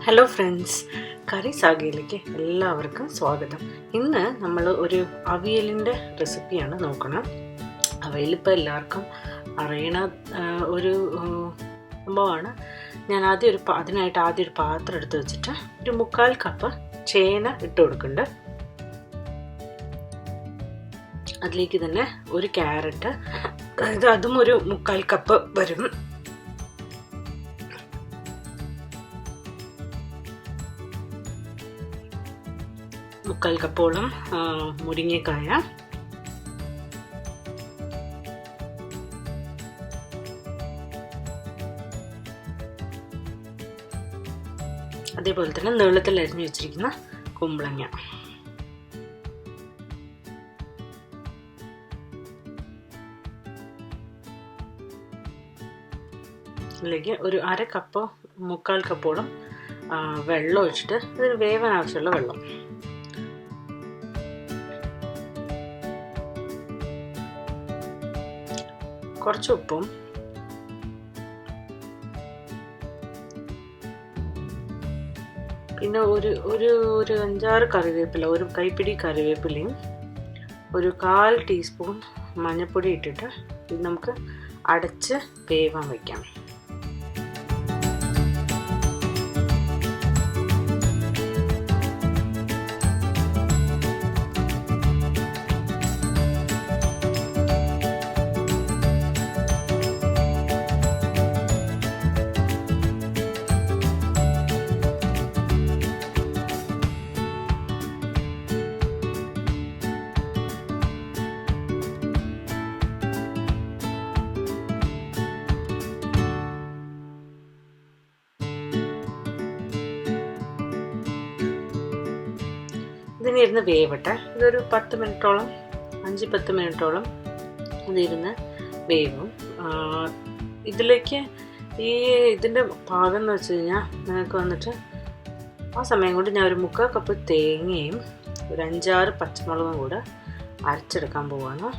Hello friends, കറി സാഗയിലേക്ക് എല്ലാവർക്കും സ്വാഗതം. ഇന്ന് നമ്മൾ ഒരു അവിയലിൻ്റെ റെസിപ്പിയാണ് നോക്കണം. അവയിലിപ്പോൾ എല്ലാവർക്കും അറിയണ ഒരു സംഭവമാണ്. ഞാൻ അതിനായിട്ട് ആദ്യം ഒരു പാത്രം എടുത്ത് വെച്ചിട്ട് ഒരു 1/4 കപ്പ് ചേന ഇട്ട് കൊടുക്കുന്നുണ്ട്. അതിലേക്ക് തന്നെ ഒരു ക്യാരറ്റ്, അതും ഒരു 1/4 കപ്പ് വരും. മുക്കാൽ കപ്പോളം മുരിങ്ങക്കായ, അതേപോലെ തന്നെ നീളത്തിൽ അരിഞ്ഞു വെച്ചിരിക്കുന്ന കുമ്പളങ്ങ, അതിലേക്ക് ഒരു 1/2 കപ്പോ 1/4 കപ്പോളം വെള്ളം ഒഴിച്ചിട്ട് ഇതിന് വേവാൻ ആവശ്യമുള്ള വെള്ളം, കുറച്ച് ഉപ്പും, പിന്നെ ഒരു 5-6 കറിവേപ്പില, ഒരു കൈപ്പിടി കറിവേപ്പിലയും ഒരു 1/4 ടീസ്പൂൺ മഞ്ഞൾപ്പൊടി ഇട്ടിട്ട് ഇത് നമുക്ക് അടച്ച് വേവാൻ വയ്ക്കാം. ഇതിനിരുന്ന് വേവട്ടെ. ഇതൊരു 10 മിനിറ്റോളം, 5-10 മിനിറ്റോളം ഇതിരുന്ന് വേവും. ഇതിലേക്ക് ഇതിൻ്റെ പാകം എന്ന് വെച്ച് കഴിഞ്ഞാൽ നിങ്ങൾക്ക് വന്നിട്ട് ആ സമയം കൊണ്ട് ഞാൻ ഒരു 1/4 കപ്പ് തേങ്ങയും ഒരു 5-6 പച്ചമുളകും കൂടെ അരച്ചെടുക്കാൻ പോവാണ്.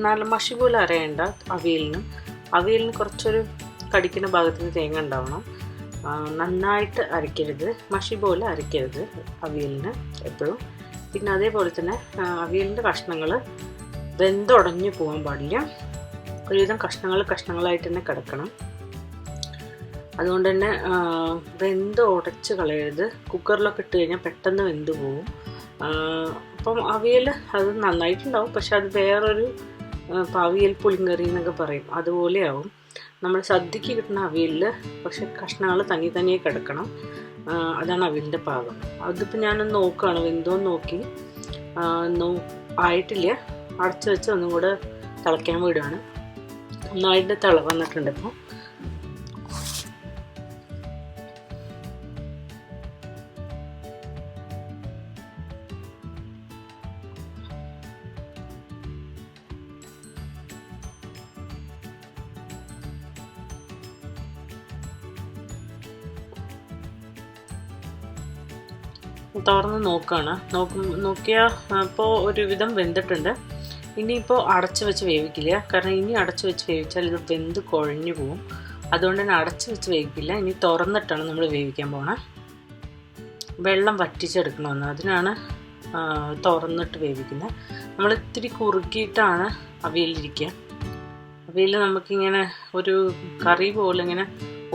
നല്ല മഷി പോലെ അരയേണ്ട. അവിയലിന് കുറച്ചൊരു കടിക്കുന്ന ഭാഗത്തിന് തേങ്ങ ഉണ്ടാവണം. നന്നായിട്ട് അരയ്ക്കരുത്, മഷി പോലെ അരയ്ക്കരുത് അവിയലിന് എപ്പോഴും. പിന്നെ അതേപോലെ തന്നെ അവിയലിൻ്റെ കഷ്ണങ്ങൾ വെന്തുടഞ്ഞു പോകാൻ പാടില്ല. ഒരുവിധം കഷ്ണങ്ങളായിട്ട് തന്നെ കിടക്കണം. അതുകൊണ്ട് തന്നെ വെന്ത് ഉടച്ച് കളയരുത്. കുക്കറിലൊക്കെ ഇട്ട് കഴിഞ്ഞാൽ പെട്ടെന്ന് വെന്ത് പോവും. അപ്പം അവിയൽ അത് നന്നായിട്ടുണ്ടാവും, പക്ഷെ അത് വേറൊരു അവിയൽ പുളിങ്കറി എന്നൊക്കെ പറയും, അതുപോലെയാവും. നമ്മൾ സദ്യക്ക് കിട്ടുന്ന അവിയലിൽ പക്ഷെ കഷ്ണങ്ങൾ തനിയെ കിടക്കണം. അതാണ് അവിയലിൻ്റെ പാകം. അതിപ്പോൾ ഞാനൊന്ന് നോക്കുകയാണ്, വെന്തോന്ന് നോക്കി. ആയിട്ടില്ല, അടച്ച് വെച്ച് ഒന്നും കൂടെ തിളയ്ക്കാൻ വിടുകയാണ്. നന്നായിട്ട് വന്നിട്ടുണ്ട് ഇപ്പോൾ. തുറന്ന് നോക്കുകയാണ്. നോക്കിയാൽ ഇപ്പോൾ ഒരുവിധം വെന്തിട്ടുണ്ട്. ഇനിയിപ്പോൾ അടച്ച് വെച്ച് വേവിക്കില്ല, കാരണം ഇനി അടച്ച് വെച്ച് വേവിച്ചാൽ ഇത് വെന്ത് കുഴഞ്ഞു പോവും. അതുകൊണ്ട് തന്നെ അടച്ച് വെച്ച് വേവിക്കില്ല. ഇനി തുറന്നിട്ടാണ് നമ്മൾ വേവിക്കാൻ പോകണം. വെള്ളം വറ്റിച്ചെടുക്കണമെന്ന്, അതിനാണ് തുറന്നിട്ട് വേവിക്കുന്നത്. നമ്മൾ ഇത്തിരി കുറുക്കിയിട്ടാണ് അവിയലിരിക്കുക. അവിയൽ നമുക്കിങ്ങനെ ഒരു കറി പോലെ ഇങ്ങനെ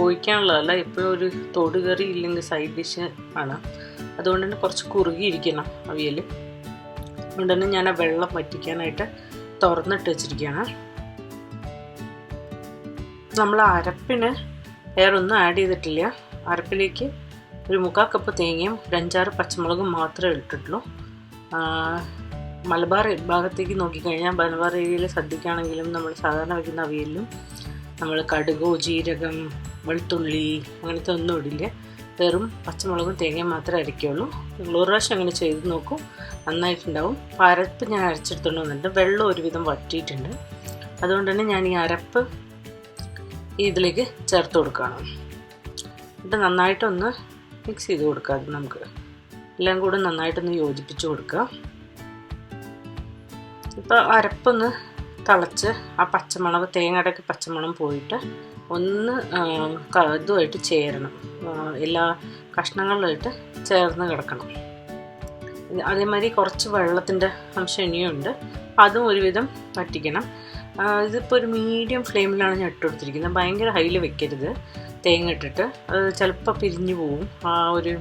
ഒഴിക്കാനുള്ളതല്ല, എപ്പോഴും ഒരു തൊടുകറി ഇല്ലെങ്കിൽ സൈഡ് ഡിഷ് ആണ്. അതുകൊണ്ട് തന്നെ കുറച്ച് കുറുകിയിരിക്കണം അവിയൽ. അതുകൊണ്ട് തന്നെ ഞാൻ ആ വെള്ളം വറ്റിക്കാനായിട്ട് തുറന്നിട്ട് വെച്ചിരിക്കുകയാണ്. നമ്മൾ അരപ്പിന് വേറെ ഒന്നും ആഡ് ചെയ്തിട്ടില്ല. അരപ്പിലേക്ക് ഒരു 1/4 കപ്പ് തേങ്ങയും 5-6 പച്ചമുളകും മാത്രമേ ഇട്ടിട്ടുള്ളൂ. മലബാർ ഭാഗത്തേക്ക് നോക്കിക്കഴിഞ്ഞാൽ, മലബാർ ഏരിയയിൽ സദ്യക്കാണെങ്കിലും നമ്മൾ സാധാരണ വയ്ക്കുന്ന അവിയലിലും നമ്മൾ കടുകോ ജീരകം വെളുത്തുള്ളി അങ്ങനത്തെ ഒന്നും ഇടില്ല. വെറും പച്ചമുളകും തേങ്ങയും മാത്രമേ അരയ്ക്കുള്ളൂ. നിങ്ങൾ ഒരു പ്രാവശ്യം അങ്ങനെ ചെയ്ത് നോക്കൂ, നന്നായിട്ടുണ്ടാവും. അപ്പോൾ അരപ്പ് ഞാൻ അരച്ചെടുത്തുകൊണ്ട് വന്നിട്ടുണ്ട്. വെള്ളം ഒരുവിധം വറ്റിയിട്ടുണ്ട്. അതുകൊണ്ട് തന്നെ ഞാൻ ഈ അരപ്പ് ഇതിലേക്ക് ചേർത്ത് കൊടുക്കുകയാണ്. എന്നിട്ട് നന്നായിട്ടൊന്ന് മിക്സ് ചെയ്ത് കൊടുക്കുക. അത് നമുക്ക് എല്ലാം കൂടെ നന്നായിട്ടൊന്ന് യോജിപ്പിച്ച് കൊടുക്കുക. ഇപ്പോൾ അരപ്പൊന്ന് തിളച്ച് ആ പച്ചമണം, തേങ്ങയുടെയൊക്കെ പച്ചമണം പോയിട്ട് ഒന്ന് ഇതുമായിട്ട് ചേരണം, എല്ലാ കഷ്ണങ്ങളിലായിട്ട് ചേർന്ന് കിടക്കണം. അതേമാതിരി കുറച്ച് വെള്ളത്തിൻ്റെ അംശം ഇനിയുണ്ട്, അതും ഒരുവിധം വറ്റിക്കണം. ഇതിപ്പോൾ ഒരു മീഡിയം ഫ്ലെയിമിലാണ് ഞാൻ ഇട്ട് കൊടുത്തിരിക്കുന്നത്. ഭയങ്കര ഹൈയിൽ വെക്കരുത്. തേങ്ങ ഇട്ടിട്ട് അത് ചിലപ്പോൾ പിരിഞ്ഞു പോവും ആ ഒരു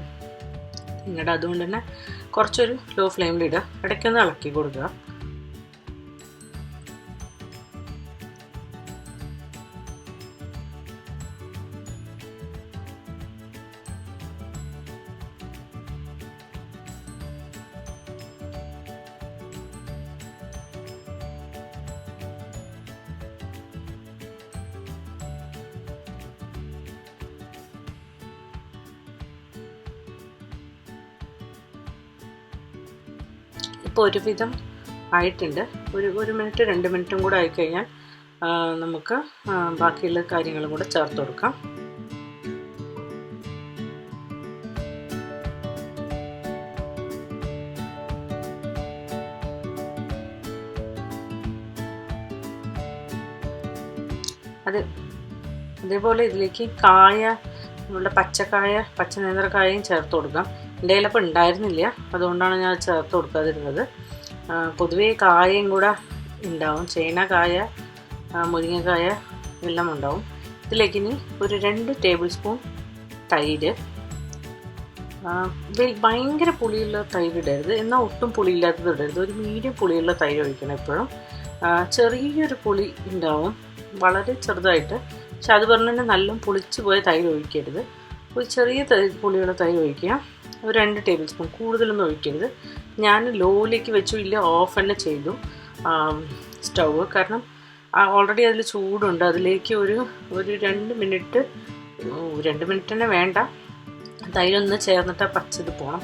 തേങ്ങയുടെ. അതുകൊണ്ട് തന്നെ കുറച്ചൊരു ലോ ഫ്ലെയിമിലിടുക, ഇടയ്ക്കൊന്ന് ഇളക്കി കൊടുക്കുക. ഇപ്പോൾ ഒരുവിധം ആയിട്ടുണ്ട്. ഒരു മിനിറ്റ് 2 മിനിറ്റും കൂടെ ആയിക്കഴിഞ്ഞാൽ നമുക്ക് ബാക്കിയുള്ള കാര്യങ്ങളും കൂടെ ചേർത്ത് കൊടുക്കാം. അതേപോലെ ഇതിലേക്ക് കായ, നമ്മളുടെ പച്ച നേന്ത്രക്കായയും ചേർത്ത് കൊടുക്കാം. എൻ്റെ കയ്യിലപ്പോൾ ഉണ്ടായിരുന്നില്ല, അതുകൊണ്ടാണ് ഞാൻ ചേർത്ത് കൊടുക്കാതിരുന്നത്. പൊതുവേ കായയും കൂടെ ഉണ്ടാവും, ചേനക്കായ, മുരിങ്ങക്കായ എല്ലാം ഉണ്ടാവും. ഇതിലേക്ക് ഇനി ഒരു 2 ടേബിൾ സ്പൂൺ തൈര്. ഭയങ്കര പുളിയുള്ള തൈര് ഇടരുത്, എന്നാൽ ഒട്ടും പുളിയില്ലാത്തത് ഇടരുത്. ഒരു മീഡിയം പുളിയുള്ള തൈര് ഒഴിക്കണം എപ്പോഴും. ചെറിയൊരു പുളി ഉണ്ടാവും, വളരെ ചെറുതായിട്ട്. പക്ഷെ അത് പറഞ്ഞാൽ തന്നെ നല്ല പുളിച്ച് പോയ തൈര് ഒഴിക്കരുത്. ഒരു ചെറിയ പുളിയുള്ള തൈര് ഒഴിക്കുക. ഒരു 2 ടേബിൾ സ്പൂൺ, കൂടുതലൊന്നും ഒഴിക്കരുത്. ഞാൻ ലോയിലേക്ക് വെച്ചു, ഇല്ല ഓഫ് തന്നെ ചെയ്തു സ്റ്റൗവ്. കാരണം ഓൾറെഡി അതിൽ ചൂടുണ്ട്. അതിലേക്ക് ഒരു 2 മിനിറ്റ് തന്നെ വേണ്ട, തൈരൊന്ന് ചേർന്നിട്ട് പച്ചത് പോകണം.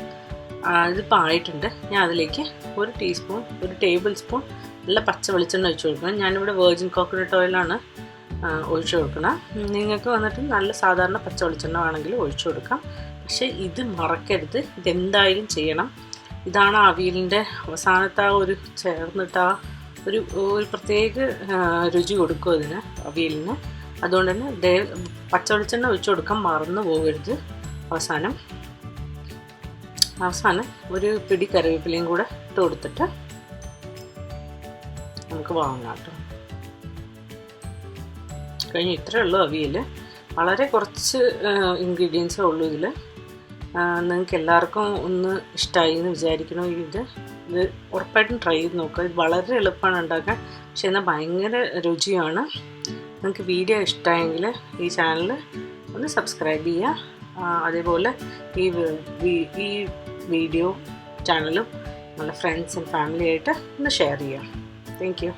ഇതിപ്പോൾ ആയിട്ടുണ്ട്. ഞാൻ അതിലേക്ക് ഒരു ടേബിൾ സ്പൂൺ നല്ല പച്ച വെളിച്ചെണ്ണ ഒഴിച്ച് കൊടുക്കണം. ഞാനിവിടെ വെർജിൻ കോക്കനട്ട് ഓയിലാണ് ഒഴിച്ചു കൊടുക്കണം. നിങ്ങൾക്ക് വന്നിട്ട് നല്ല സാധാരണ പച്ച വെളിച്ചെണ്ണ വേണമെങ്കിൽ ഒഴിച്ചു കൊടുക്കാം. പക്ഷേ ഇത് മറക്കരുത്, ഇതെന്തായാലും ചെയ്യണം. ഇതാണ് അവിയലിൻ്റെ അവസാനത്തെ ആ ഒരു ചേർന്നിട്ട് ആ ഒരു പ്രത്യേക രുചി കൊടുക്കും അതിന്, അവിയലിന്. അതുകൊണ്ട് തന്നെ പച്ച വെളിച്ചെണ്ണ ഒഴിച്ചു കൊടുക്കാൻ മറന്നു പോകരുത്. അവസാനം ഒരു പിടി കറിവേപ്പിലയും കൂടെ ഇട്ട് കൊടുത്തിട്ട് നമുക്ക് വാങ്ങാം കേട്ടോ. കഴിഞ്ഞ് ഇത്രയേ ഉള്ളൂ അവിയൽ. വളരെ കുറച്ച് ഇൻഗ്രീഡിയൻസേ ഉള്ളൂ ഇതിൽ. നിങ്ങൾക്ക് എല്ലാവർക്കും ഒന്ന് ഇഷ്ടമായി എന്ന് വിചാരിക്കണം. ഇത് ഉറപ്പായിട്ടും ട്രൈ ചെയ്ത് നോക്കുക. ഇത് വളരെ എളുപ്പമാണ് ഉണ്ടാക്കാൻ, പക്ഷെ എന്നാൽ ഭയങ്കര രുചിയാണ്. നിങ്ങൾക്ക് വീഡിയോ ഇഷ്ടമായെങ്കിൽ ഈ ചാനൽ ഒന്ന് സബ്സ്ക്രൈബ് ചെയ്യുക. അതേപോലെ ഈ വീഡിയോ ചാനലും നമ്മുടെ ഫ്രണ്ട്സ് ആൻഡ് ഫാമിലി ആയിട്ട് ഒന്ന് ഷെയർ ചെയ്യുക. Thank you.